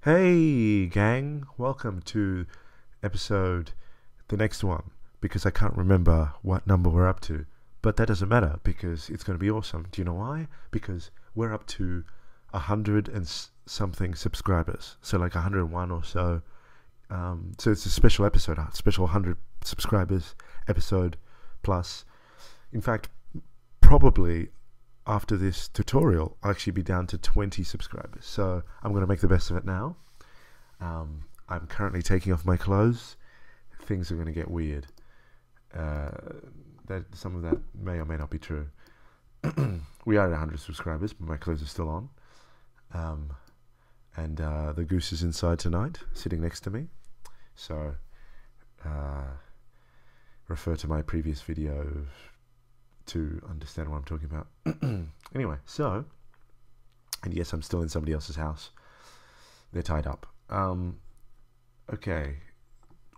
Hey gang, welcome to episode, the next one, because I can't remember what number we're up to, but that doesn't matter because it's going to be awesome. Do you know why? Because we're up to 100 and something subscribers, so like 101 or so. So it's a special episode, a special 100 subscribers episode plus. In fact, probably after this tutorial, I'll actually be down to 20 subscribers. So I'm going to make the best of it now. I'm currently taking off my clothes. Things are going to get weird. Some of that may or may not be true. We are at 100 subscribers, but my clothes are still on. And the goose is inside tonight, sitting next to me. So refer to my previous video to understand what I'm talking about. Anyway, so, and yes, I'm still in somebody else's house. They're tied up. Okay,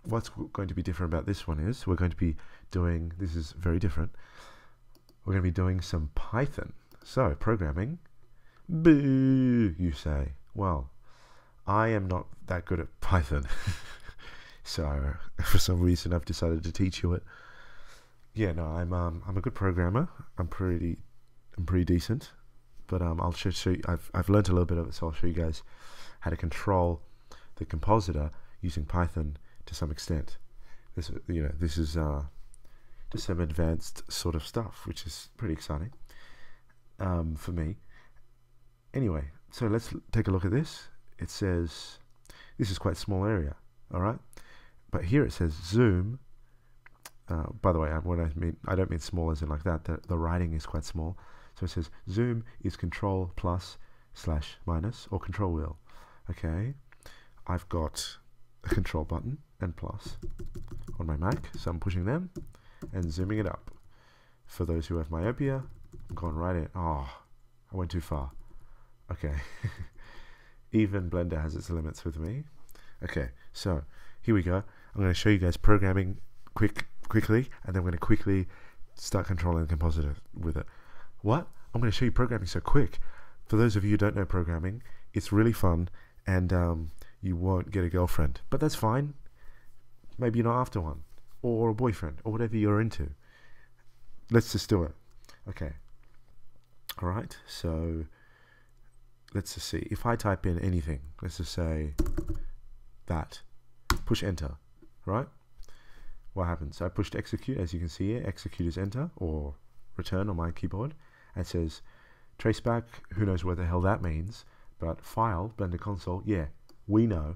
what's going to be different about this one is we're going to be doing, this is very different, we're going to be doing some Python. So, programming. Boo, you say. Well, I am not that good at Python. So, for some reason, I've decided to teach you it. Yeah, no, I'm a good programmer. I'm pretty decent, but I'll show you. I've learned a little bit of it, so I'll show you guys how to control the compositor using Python to some extent. This is just some advanced sort of stuff, which is pretty exciting for me. Anyway, so let's take a look at this. It says this is quite a small area, all right, but here it says zoom. By the way, I don't mean small as in like that. The writing is quite small. So it says zoom is control plus / minus or control wheel. Okay, I've got a control button and plus on my Mac, so I'm pushing them and zooming it up. For those who have myopia, I'm going right in. Oh, I went too far. Okay, even Blender has its limits with me. Okay, so here we go. I'm going to show you guys programming quickly, and then we're going to quickly start controlling the compositor with it. What? I'm going to show you programming so quick. For those of you who don't know programming, it's really fun, and you won't get a girlfriend, but that's fine. Maybe you're not after one, or a boyfriend, or whatever you're into. Let's just do it. Okay. All right. So let's just see. If I type in anything, let's just say that, push enter, right? What happens? I pushed execute, as you can see here. Execute is enter or return on my keyboard. And it says traceback. Who knows what the hell that means? But file, Blender console, yeah, we know.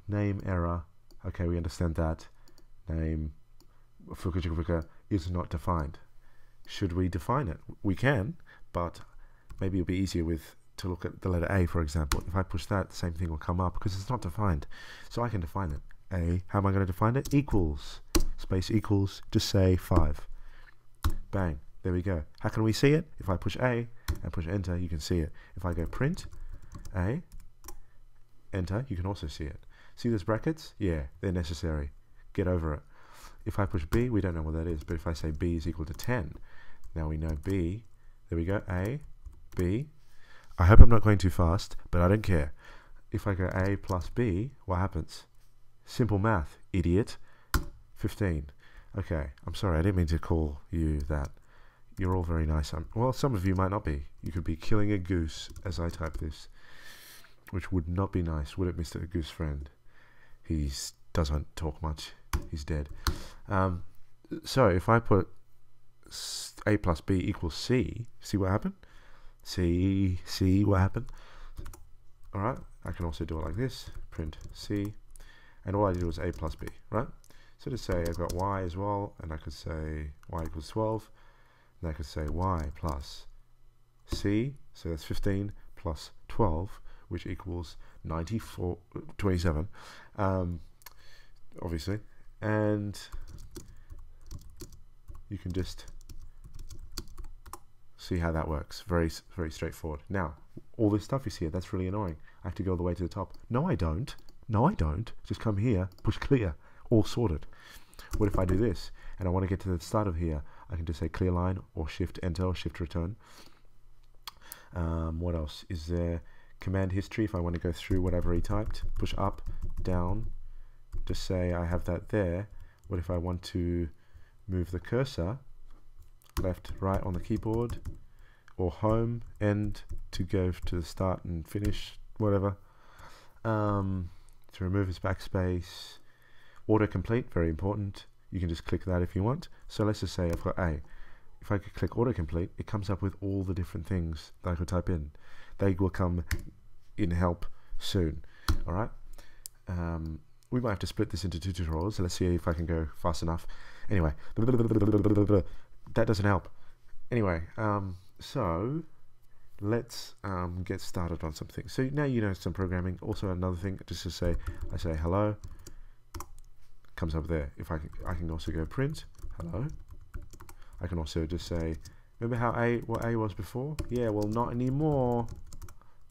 Name error. Okay, we understand that. Name is not defined. Should we define it? We can, but maybe it'll be easier to look at the letter A, for example. If I push that, the same thing will come up because it's not defined. So I can define it. A, how am I going to define it? Equals, space equals, just say 5. Bang, there we go. How can we see it? If I push A and push enter, you can see it. If I go print A, enter, you can also see it. See those brackets? Yeah, they're necessary. Get over it. If I push B, we don't know what that is, but if I say B is equal to 10, now we know B. There we go, A, B. I hope I'm not going too fast, but I don't care. If I go A plus B, what happens? Simple math, idiot. 15. Okay, I'm sorry, I didn't mean to call you that. You're all very nice. Well, some of you might not be. You could be killing a goose as I type this, which would not be nice, would it, Mr. Goose Friend? He doesn't talk much. He's dead. So if I put A plus B equals C, see what happened? C, what happened? All right, I can also do it like this. Print C. And all I did was A plus B, right? So to say I've got Y as well, and I could say Y equals 12, and I could say Y plus C, so that's 15 plus 12, which equals 27, obviously. And you can just see how that works. Very, very straightforward. Now, all this stuff you see here, that's really annoying. I have to go all the way to the top. No, I don't. No, I don't. Just come here, push clear, all sorted. What if I do this and I want to get to the start of here? I can just say clear line or shift enter or shift return. What else is there? command history if I want to go through whatever he typed. Push up, down, just say I have that there. What if I want to move the cursor left, right on the keyboard, or home, end to go to the start and finish, whatever. To remove his backspace, autocomplete, very important. You can just click that if you want. So let's just say I've got A. If I could click autocomplete, it comes up with all the different things that I could type in. They will come in help soon. All right. We might have to split this into 2 tutorials. So let's see if I can go fast enough. Anyway, that doesn't help. Anyway, so let's get started on something. So now you know some programming. Also another thing, just to say, I say hello, comes up there. If I can also go print hello. I can also just say, remember how what A was before? Yeah, well, not anymore.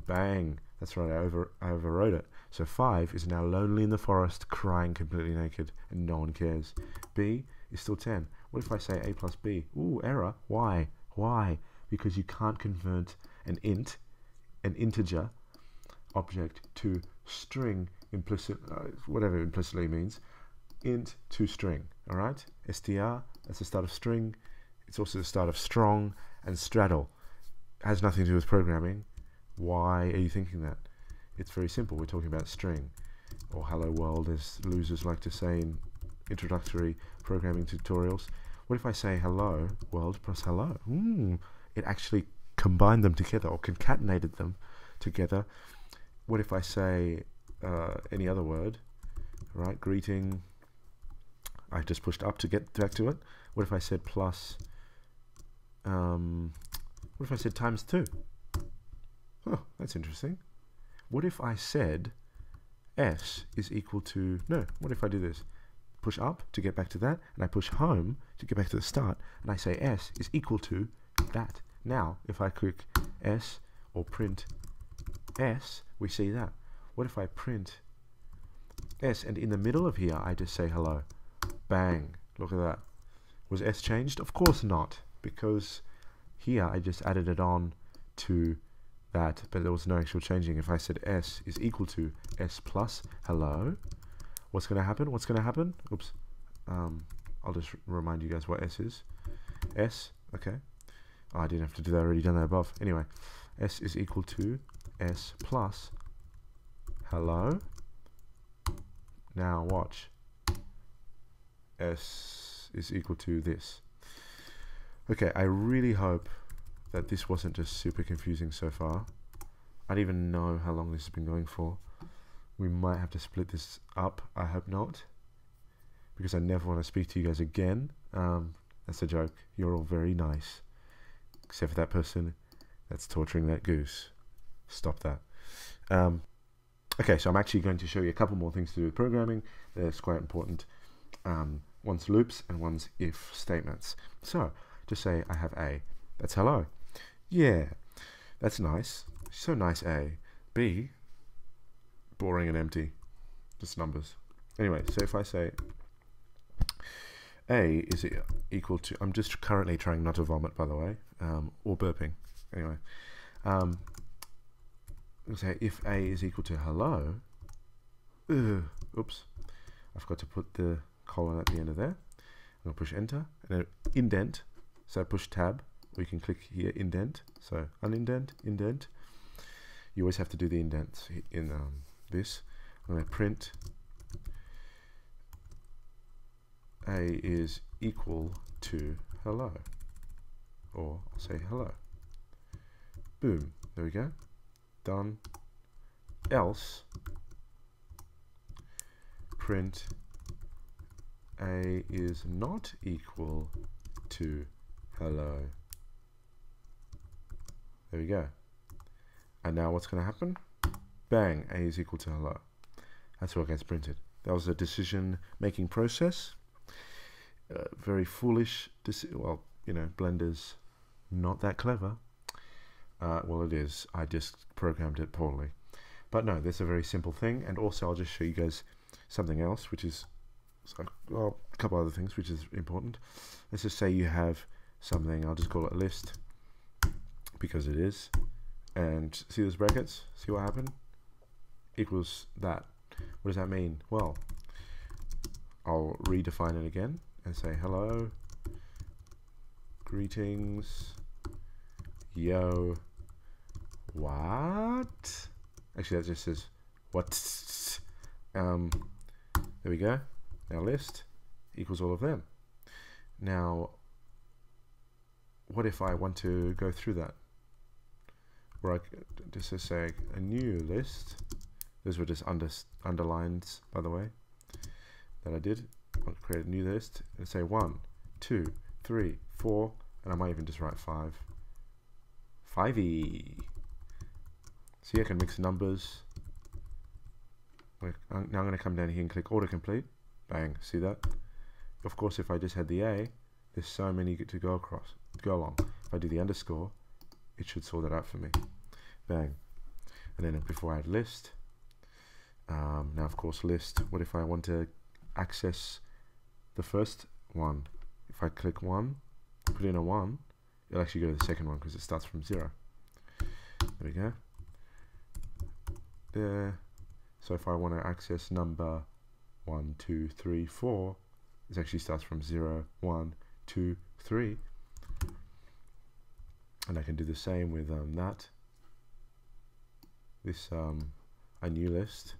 Bang. That's right, I overwrote it. So 5 is now lonely in the forest, crying completely naked, and no one cares. B is still 10. What if I say A plus B? Ooh, error. Why? Why? Because you can't convert an integer object to string implicit, whatever implicitly means, int to string. All right? str, that's the start of string. It's also the start of strong, and straddle. It has nothing to do with programming. Why are you thinking that? It's very simple. We're talking about string, or hello world, as losers like to say in introductory programming tutorials. What if I say hello world plus hello? It actually combined them together, or concatenated them together. What if I say any other word? Right, greeting. I just pushed up to get back to it. What if I said plus? What if I said times 2? Oh, that's interesting. What if I said s is equal to, no, what if I do this? Push up to get back to that, and I push home to get back to the start, and I say s is equal to that. Now, if I click s or print s, we see that. What if I print s, and in the middle of here, I just say hello? Bang, look at that. Was s changed? Of course not, because here I just added it on to that, but there was no actual changing. If I said s is equal to s plus hello, what's going to happen? What's going to happen? Oops. I'll just remind you guys what s is. S, okay. Oh, I didn't have to do that, I already done that above. Anyway, s is equal to s plus hello. Now watch. S is equal to this. Okay, I really hope that this wasn't just super confusing so far. I don't even know how long this has been going for. We might have to split this up. I hope not, because I never want to speak to you guys again. That's a joke. You're all very nice, except for that person that's torturing that goose. Stop that. Okay, so I'm actually going to show you a couple more things to do with programming. That's quite important. One's loops and one's if statements. So just say I have A. That's hello. Yeah, that's nice. So nice, A. B, boring and empty. Just numbers. Anyway, so if I say A is equal to, I'm just currently trying not to vomit, by the way, or burping. Anyway, say if A is equal to hello, oops, I forgot to put the colon at the end of there. I'm going to push enter, and then indent, so push tab, or you can click here, indent, so unindent, indent. You always have to do the indents in this. I'm going to print A is equal to hello, or I'll say hello. Boom, there we go, done. Else, print A is not equal to hello. There we go. And now what's going to happen? Bang, A is equal to hello. That's what gets printed. That was a decision-making process. Very foolish. Well, you know, Blender's not that clever. Well, it is. I just programmed it poorly. But no, that's a very simple thing. And also, I'll just show you guys something else, which is, well, a couple other things, which is important. Let's just say you have something. I'll just call it a list, because it is. And see those brackets? See what happened? Equals that. What does that mean? Well, I'll redefine it again and say hello, greetings, yo, what? Actually, that just says what. There we go. Now list equals all of them. Now, what if I want to go through that? Where I just say a new list. Those were just underlines, by the way, that I did. I'll create a new list and say 1, 2, 3, 4, and I might even just write 5. 5e. See, I can mix numbers. Now I'm going to come down here and click autocomplete. Bang, see that? Of course, if I just had the A, there's so many to go along. If I do the underscore, it should sort that out for me. Bang. And then before I had list, now of course list, what if I want to access the first one? If I click 1, put in a 1, it'll actually go to the second one because it starts from 0. There we go. There. So if I want to access number 1, 2, 3, 4, it actually starts from 0, 1, 2, 3. And I can do the same with that. This a new list.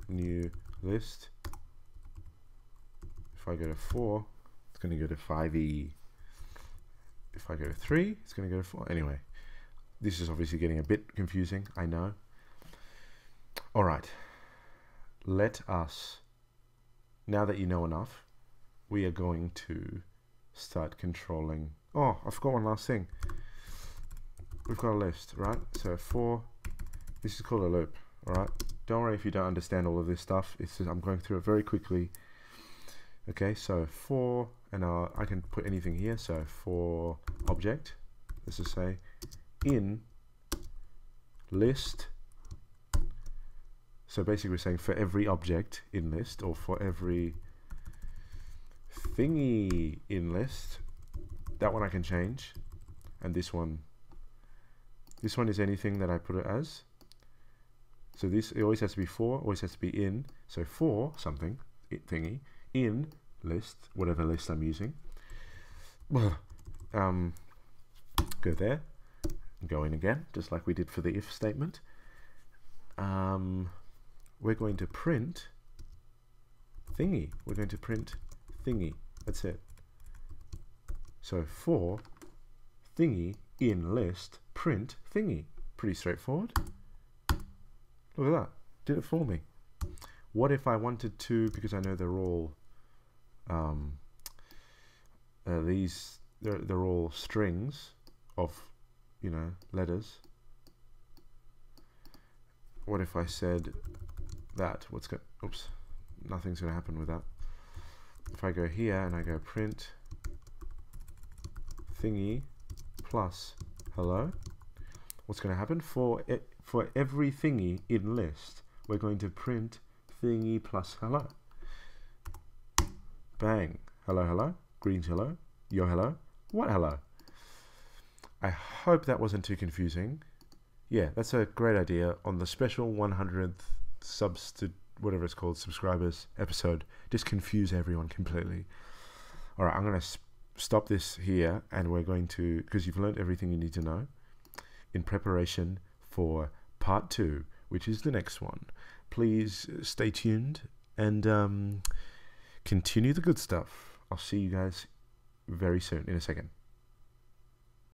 New list. If I go to 4, it's going to go to 5e. If I go to 3, it's going to go to 4. Anyway, this is obviously getting a bit confusing, I know. All right, let us, now that you know enough, we are going to start controlling. Oh, I forgot one last thing. We've got a list, right? So 4, this is called a loop, all right? Don't worry if you don't understand all of this stuff. It's just, I'm going through it very quickly. Okay, so 4, and I can put anything here. So for object, let's just say in list. So basically we're saying for every object in list, or for every thingy in list, that one I can change. And this one is anything that I put it as. So this, it always has to be for, always has to be in. So for something, thingy, in list, whatever list I'm using. Go there, go in again, just like we did for the if statement. We're going to print thingy. We're going to print thingy. That's it. So for thingy in list, print thingy. Pretty straightforward. Look at that. Did it for me. What if I wanted to, because I know they're all they're all strings of, you know, letters. What if I said that? Oops, nothing's going to happen with that. If I go here and I go print thingy plus hello, what's going to happen? For every thingy in list, we're going to print thingy plus hello. Bang. Hello, hello. Greetings, hello. Yo, hello. What hello? I hope that wasn't too confusing. Yeah, that's a great idea. On the special 100th whatever it's called, subscribers episode, just confuse everyone completely. All right, I'm going to stop this here, and we're going to, because you've learned everything you need to know, in preparation for part 2, which is the next one. Please stay tuned and continue the good stuff. I'll see you guys very soon, in a second.